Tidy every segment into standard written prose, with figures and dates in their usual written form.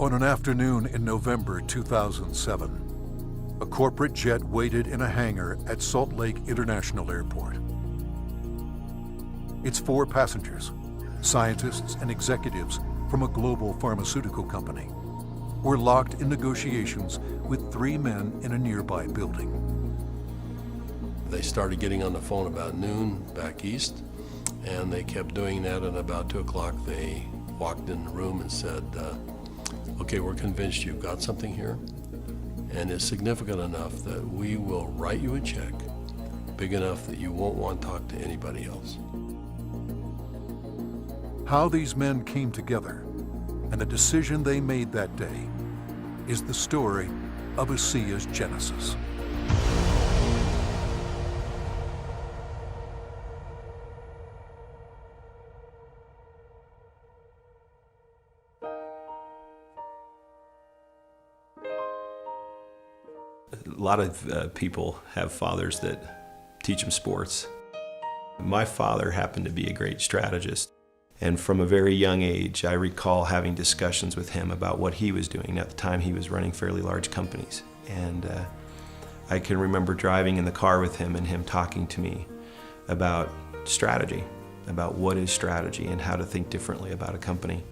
On an afternoon in November 2007, a corporate jet waited in a hangar at Salt Lake International Airport. Its 4 passengers, scientists and executives from a global pharmaceutical company, were locked in negotiations with 3 men in a nearby building. They started getting on the phone about noon back east, and they kept doing that, and about 2 o'clock they walked in the room and said, okay, we're convinced you've got something here, and it's significant enough that we will write you a check big enough that you won't want to talk to anybody else. How these men came together and the decision they made that day is the story of ASEA's genesis. A lot of people have fathers that teach them sports. My father happened to be a great strategist, and from a very young age I recall having discussions with him about what he was doing. At the time he was running fairly large companies, and I can remember driving in the car with him and him talking to me about strategy, about what is strategy and how to think differently about a company.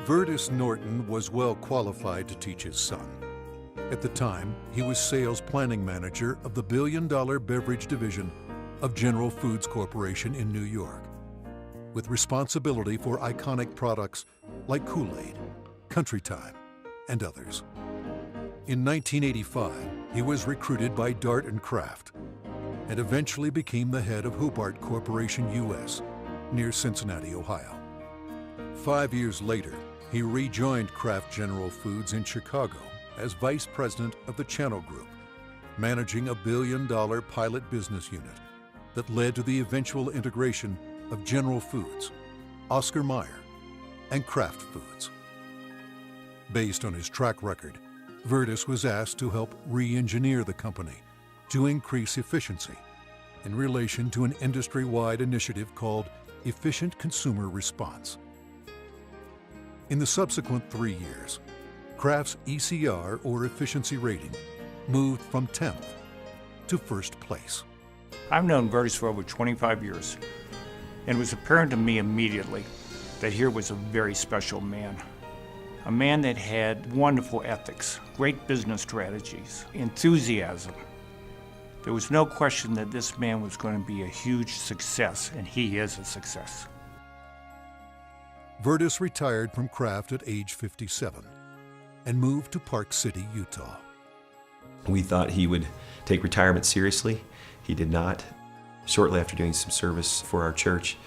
Vertus Norton was well qualified to teach his son. At the time, he was sales planning manager of the billion-dollar beverage division of General Foods Corporation in New York, with responsibility for iconic products like Kool-Aid, Country Time, and others. In 1985, he was recruited by Dart and Kraft and eventually became the head of Hobart Corporation US near Cincinnati, Ohio. 5 years later, he rejoined Kraft General Foods in Chicago as vice president of the Channel Group, managing a billion-dollar pilot business unit that led to the eventual integration of General Foods, Oscar Mayer, and Kraft Foods. Based on his track record, Vertus was asked to help re-engineer the company to increase efficiency in relation to an industry-wide initiative called Efficient Consumer Response. In the subsequent 3 years, Kraft's ECR, or efficiency rating, moved from 10th to first place. I've known Vertus for over 25 years, and it was apparent to me immediately that here was a very special man. A man that had wonderful ethics, great business strategies, enthusiasm. There was no question that this man was going to be a huge success, and he is a success. Vertus retired from Kraft at age 57 and moved to Park City, Utah. We thought he would take retirement seriously. He did not. Shortly after doing some service for our church,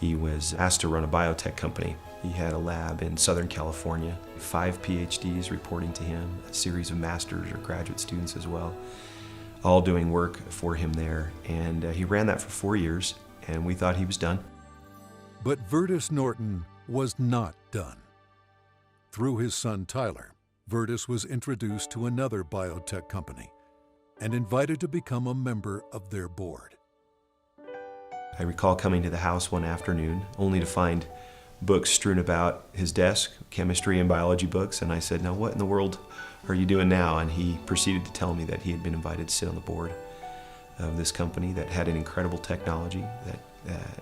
he was asked to run a biotech company. He had a lab in Southern California, 5 PhDs reporting to him, a series of master's or graduate students as well, all doing work for him there. And he ran that for 4 years, and we thought he was done. But Vertus Norton was not done. Through his son Tyler, Vertus was introduced to another biotech company and invited to become a member of their board. I recall coming to the house one afternoon only to find books strewn about his desk, chemistry and biology books, and I said, "Now what in the world are you doing now?" And he proceeded to tell me that he had been invited to sit on the board of this company that had an incredible technology.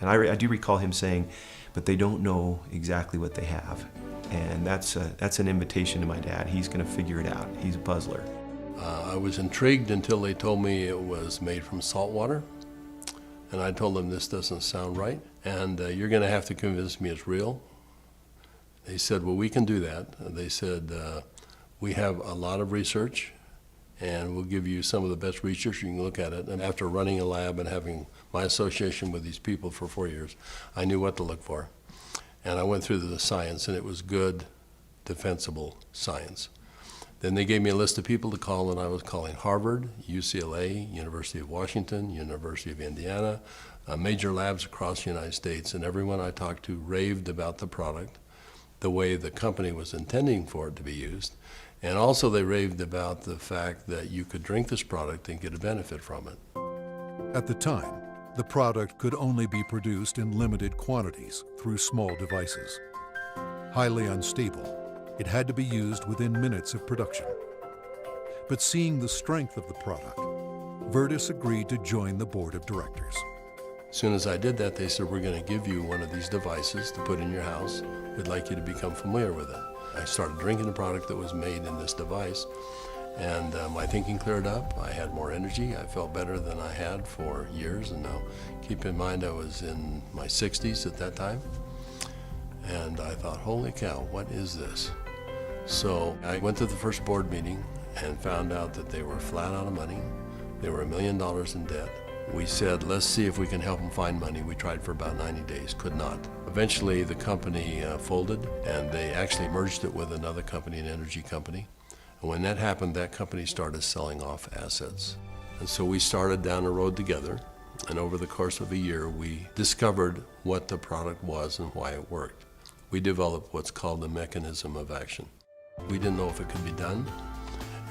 And I do recall him saying, "But they don't know exactly what they have." And that's an invitation to my dad. He's going to figure it out. He's a puzzler. I was intrigued until they told me it was made from salt water. And I told them, this doesn't sound right, and you're going to have to convince me it's real. They said, well, we can do that. They said, we have a lot of research, and we'll give you some of the best research. You can look at it. And after running a lab and having my association with these people for 4 years, I knew what to look for. And I went through the science, and it was good, defensible science. Then they gave me a list of people to call, and I was calling Harvard, UCLA, University of Washington, University of Indiana, major labs across the United States, and everyone I talked to raved about the product, the way the company was intending for it to be used, and also they raved about the fact that you could drink this product and get a benefit from it. At the time, the product could only be produced in limited quantities through small devices. Highly unstable, it had to be used within minutes of production. But seeing the strength of the product, Virtus agreed to join the board of directors. As soon as I did that, they said, we're going to give you one of these devices to put in your house. We'd like you to become familiar with it. I started drinking the product that was made in this device, and my thinking cleared up. I had more energy. I felt better than I had for years. And now, keep in mind, I was in my 60s at that time. And I thought, holy cow, what is this? So I went to the first board meeting and found out that they were flat out of money. They were $1 million in debt. We said, let's see if we can help them find money. We tried for about 90 days, could not. Eventually, the company folded, and they actually merged it with another company, an energy company. And when that happened, that company started selling off assets. And so we started down the road together, and over the course of a year, we discovered what the product was and why it worked. We developed what's called the mechanism of action. We didn't know if it could be done,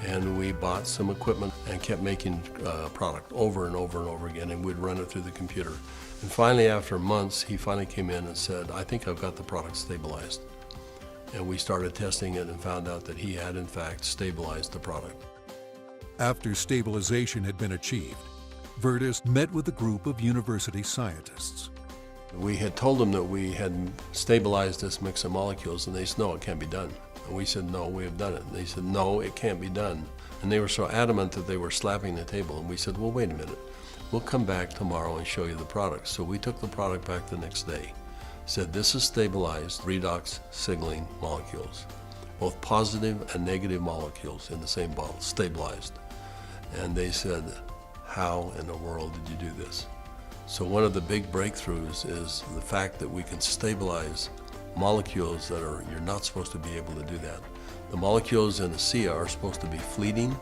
and we bought some equipment and kept making product over and over and over again, and we'd run it through the computer. And finally, after months, he finally came in and said, I think I've got the product stabilized. And we started testing it and found out that he had, in fact, stabilized the product. After stabilization had been achieved, Virtus met with a group of university scientists. We had told them that we had stabilized this mix of molecules, and they said, no, it can't be done. And we said, no, we have done it. And they said, no, it can't be done. And they were so adamant that they were slapping the table. And we said, well, wait a minute. We'll come back tomorrow and show you the product. So we took the product back the next day. Said, this is stabilized redox signaling molecules, both positive and negative molecules in the same bottle, stabilized. And they said, how in the world did you do this? So one of the big breakthroughs is the fact that we can stabilize molecules that you're not supposed to be able to do that. The molecules in ASEA are supposed to be fleeting.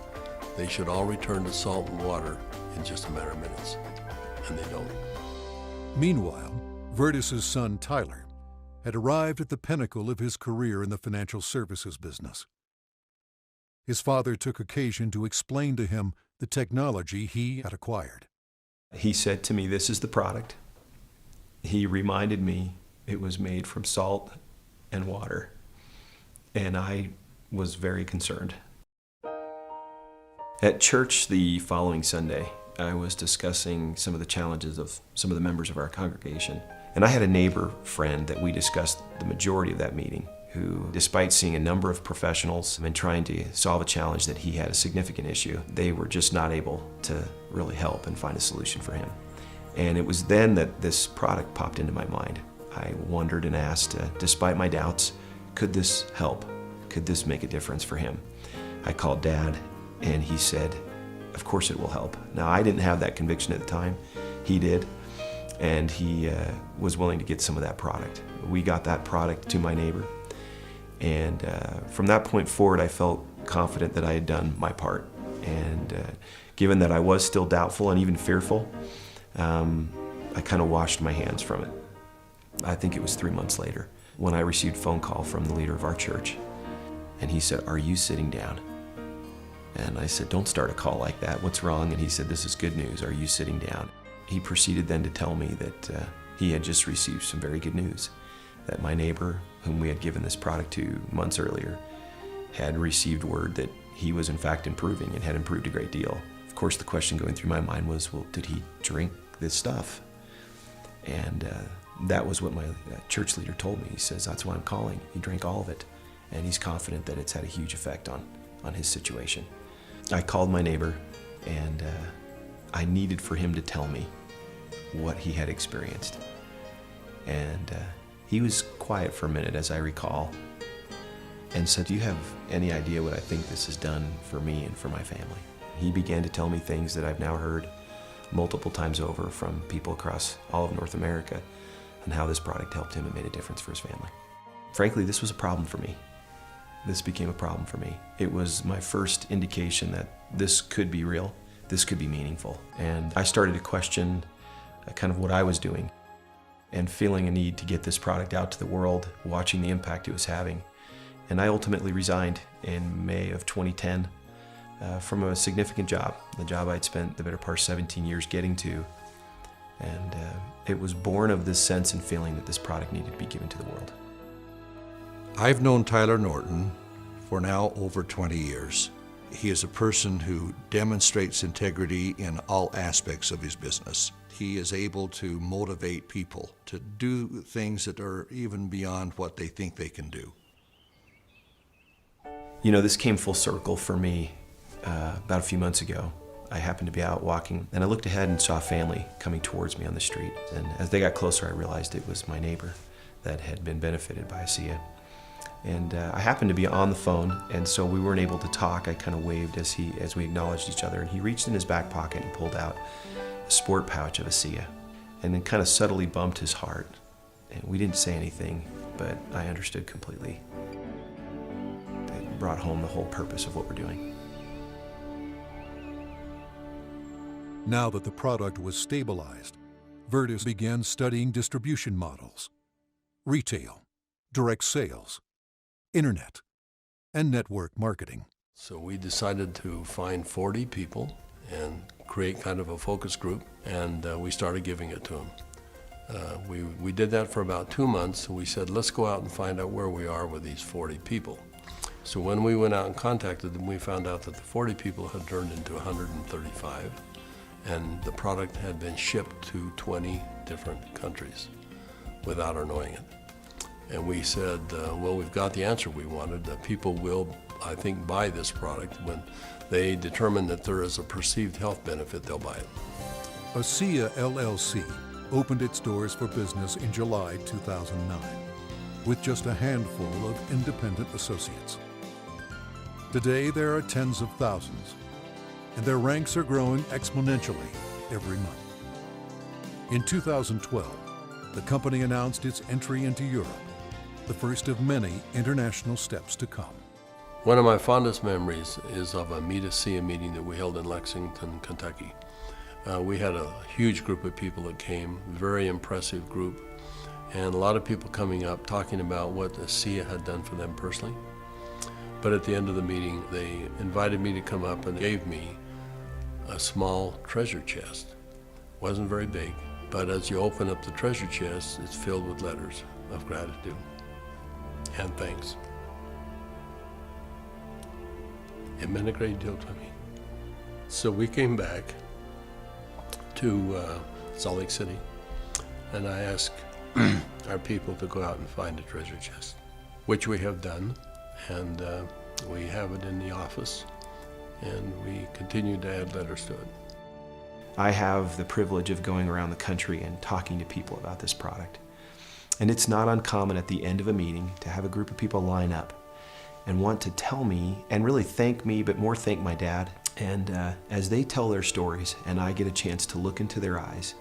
They should all return to salt and water in just a matter of minutes, and they don't. Meanwhile, Virtus's son Tyler had arrived at the pinnacle of his career in the financial services business. His father took occasion to explain to him the technology he had acquired. He said to me, this is the product. He reminded me it was made from salt and water, and I was very concerned. At church the following Sunday, I was discussing some of the challenges of some of the members of our congregation, and I had a neighbor friend that we discussed the majority of that meeting, who, despite seeing a number of professionals and trying to solve a challenge that he had a significant issue, they were just not able to really help and find a solution for him. And it was then that this product popped into my mind. I wondered and asked, despite my doubts, could this help? Could this make a difference for him? I called Dad, and he said, of course it will help. Now, I didn't have that conviction at the time. He did, and he was willing to get some of that product. We got that product to my neighbor, and from that point forward, I felt confident that I had done my part. And given that I was still doubtful and even fearful, I kind of washed my hands from it. I think it was 3 months later when I received a phone call from the leader of our church, and he said, are you sitting down? And I said, don't start a call like that. What's wrong? And he said, this is good news. Are you sitting down? He proceeded then to tell me that he had just received some very good news, that my neighbor, whom we had given this product to months earlier, had received word that he was in fact improving and had improved a great deal. Of course, the question going through my mind was, well, did he drink this stuff? And that was what my church leader told me. He says, that's why I'm calling. He drank all of it, and he's confident that it's had a huge effect on his situation. I called my neighbor, and I needed for him to tell me what he had experienced. And he was quiet for a minute, as I recall, and said, do you have any idea what I think this has done for me and for my family? He began to tell me things that I've now heard multiple times over from people across all of North America, and how this product helped him and made a difference for his family. Frankly, this was a problem for me. This became a problem for me. It was my first indication that this could be real, this could be meaningful. And I started to question kind of what I was doing, and feeling a need to get this product out to the world, watching the impact it was having. And I ultimately resigned in May of 2010 from a significant job, the job I'd spent the better part of 17 years getting to. And it was born of this sense and feeling that this product needed to be given to the world. I've known Tyler Norton for now over 20 years. He is a person who demonstrates integrity in all aspects of his business. He is able to motivate people to do things that are even beyond what they think they can do. You know, this came full circle for me about a few months ago. I happened to be out walking, and I looked ahead and saw a family coming towards me on the street. And as they got closer, I realized it was my neighbor that had been benefited by ASEA. And I happened to be on the phone, and so we weren't able to talk. I kind of waved as we acknowledged each other, and he reached in his back pocket and pulled out a sport pouch of ASEA, and then kind of subtly bumped his heart. And we didn't say anything, but I understood completely. It brought home the whole purpose of what we're doing. Now that the product was stabilized, Virtus began studying distribution models, retail, direct sales, internet, and network marketing. So we decided to find 40 people and create kind of a focus group, and we started giving it to them. We did that for about 2 months, and we said, let's go out and find out where we are with these 40 people. So when we went out and contacted them, we found out that the 40 people had turned into 135, and the product had been shipped to 20 different countries without our knowing it. And we said, well, we've got the answer we wanted. People will, I think, buy this product. When they determine that there is a perceived health benefit, they'll buy it. ASEA LLC opened its doors for business in July 2009, with just a handful of independent associates. Today, there are tens of thousands, and their ranks are growing exponentially every month. In 2012, the company announced its entry into Europe, the first of many international steps to come. One of my fondest memories is of a Meet ASEA meeting that we held in Lexington, Kentucky. We had a huge group of people that came, very impressive group, and a lot of people coming up talking about what ASEA had done for them personally. But at the end of the meeting, they invited me to come up and gave me a small treasure chest. Wasn't very big, but as you open up the treasure chest, it's filled with letters of gratitude and thanks. It meant a great deal to me. So we came back to Salt Lake City, and I asked our people to go out and find a treasure chest, which we have done, and we have it in the office, and we continue to add letters to it. I have the privilege of going around the country and talking to people about this product. And it's not uncommon at the end of a meeting to have a group of people line up and want to tell me and really thank me, but more thank my dad. And as they tell their stories and I get a chance to look into their eyes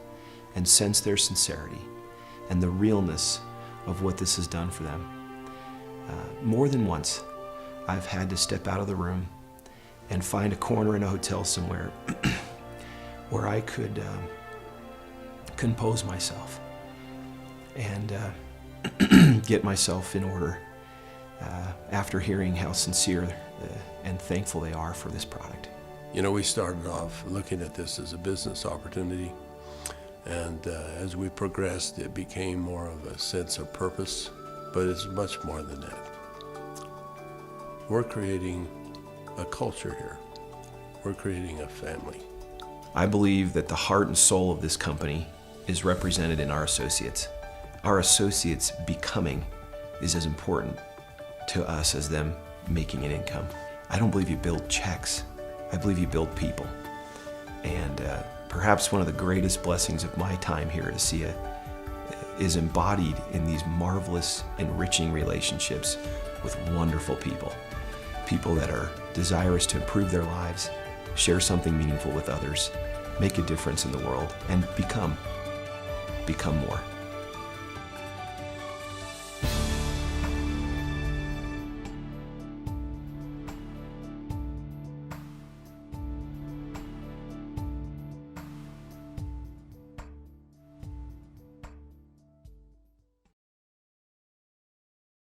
and sense their sincerity and the realness of what this has done for them, more than once I've had to step out of the room and find a corner in a hotel somewhere where I could compose myself and get myself in order after hearing how sincere and thankful they are for this product. You know, we started off looking at this as a business opportunity, and as we progressed, it became more of a sense of purpose, but it's much more than that. We're creating a culture here. We're creating a family. I believe that the heart and soul of this company is represented in our associates. Our associates becoming is as important to us as them making an income. I don't believe you build checks. I believe you build people. And perhaps one of the greatest blessings of my time here at ASEA is embodied in these marvelous, enriching relationships with wonderful people. People that are desirous to improve their lives, share something meaningful with others, make a difference in the world, and become more.